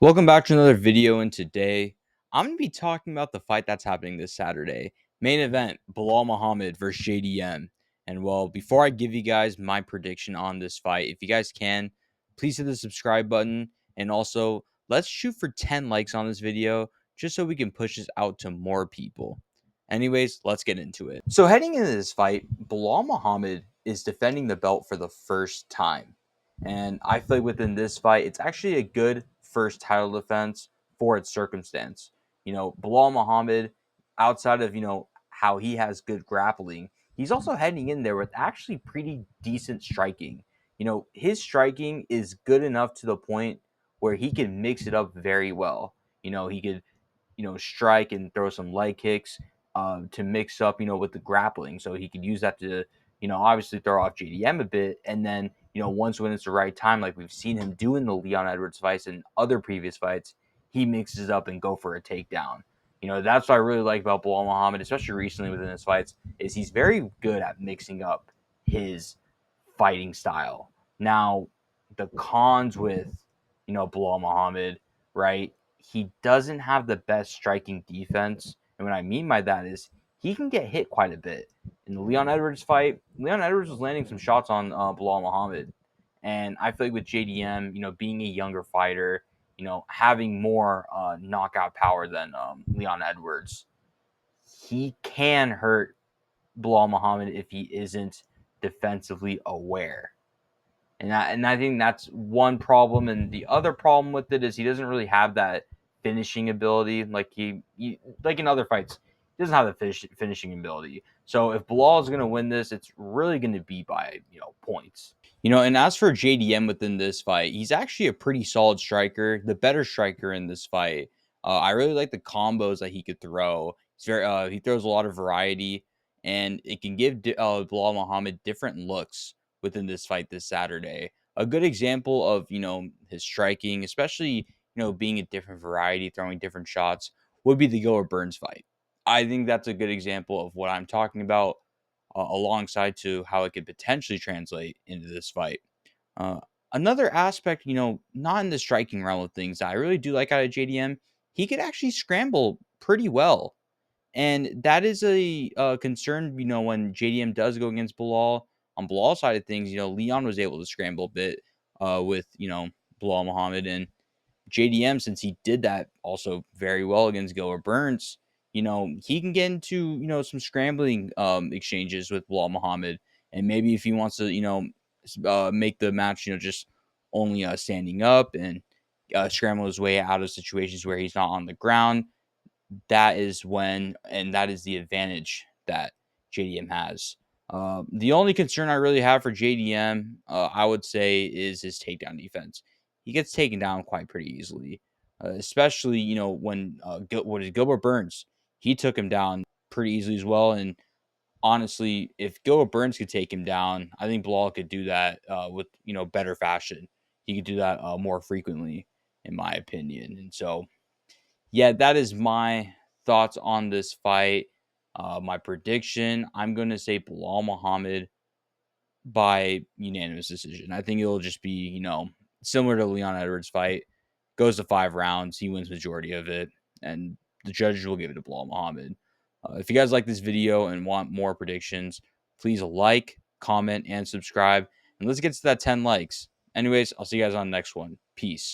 Welcome back to another video, and today I'm going to be talking about the fight that's happening this Saturday. Main event, Belal Muhammad versus JDM. And well, before I give you guys my prediction on this fight, if you guys can, please hit the subscribe button. And also, let's shoot for 10 likes on this video just so we can push this out to more people. Anyways, let's get into it. So heading into this fight, Belal Muhammad is defending the belt for the first time. And I feel like within this fight, it's actually a good first title defense for its circumstance. Belal Muhammad, outside of, how he has good grappling, he's also heading in there with actually pretty decent striking. His striking is good enough to the point where he can mix it up very well. He could, strike and throw some leg kicks to mix up, with the grappling. So he could use that to, obviously throw off JDM a bit. And then, once when it's the right time, like we've seen him do in the Leon Edwards fights and other previous fights, he mixes up and go for a takedown. That's what I really like about Belal Muhammad, especially recently within his fights, is he's very good at mixing up his fighting style. Now, the cons with, Belal Muhammad, right? He doesn't have the best striking defense. And what I mean by that is he can get hit quite a bit. In the Leon Edwards fight, Leon Edwards was landing some shots on Belal Muhammad. And I feel like with JDM, being a younger fighter, having more knockout power than Leon Edwards, he can hurt Belal Muhammad if he isn't defensively aware. And I think that's one problem. And the other problem with it is he doesn't really have that finishing ability like he like in other fights. He doesn't have the finishing ability. So if Belal is going to win this, it's really going to be by points. And as for JDM within this fight, he's actually a pretty solid striker, the better striker in this fight. I really like the combos that he could throw. He throws a lot of variety, and it can give Belal Muhammad different looks within this fight this Saturday. A good example of his striking, especially being a different variety, throwing different shots, would be the Gilbert Burns fight. I think that's a good example of what I'm talking about, alongside to how it could potentially translate into this fight. Uh, Another aspect, not in the striking realm of things, that I really do like out of JDM, he could actually scramble pretty well. And that is a concern, when JDM does go against Belal. On Belal's side of things, Leon was able to scramble a bit with, Belal Muhammad. And JDM, since he did that also very well against Gilbert Burns, he can get into, some scrambling exchanges with Belal Muhammad. And maybe if he wants to, make the match, just only standing up and scramble his way out of situations where he's not on the ground, that is when, and that is the advantage that JDM has. The only concern I really have for JDM, I would say, is his takedown defense. He gets taken down quite pretty easily, especially when what is Gilbert Burns? He took him down pretty easily as well. And honestly, if Gilbert Burns could take him down, I think Belal could do that with better fashion. He could do that more frequently, in my opinion. And so, yeah, that is my thoughts on this fight. My prediction, I'm going to say Belal Muhammad by unanimous decision. I think it'll just be, similar to Leon Edwards' fight. Goes to 5 rounds. He wins majority of it. And the judges will give it to Belal Muhammad. If you guys like this video and want more predictions, please like, comment, and subscribe. And let's get to that 10 likes. Anyways, I'll see you guys on the next one. Peace.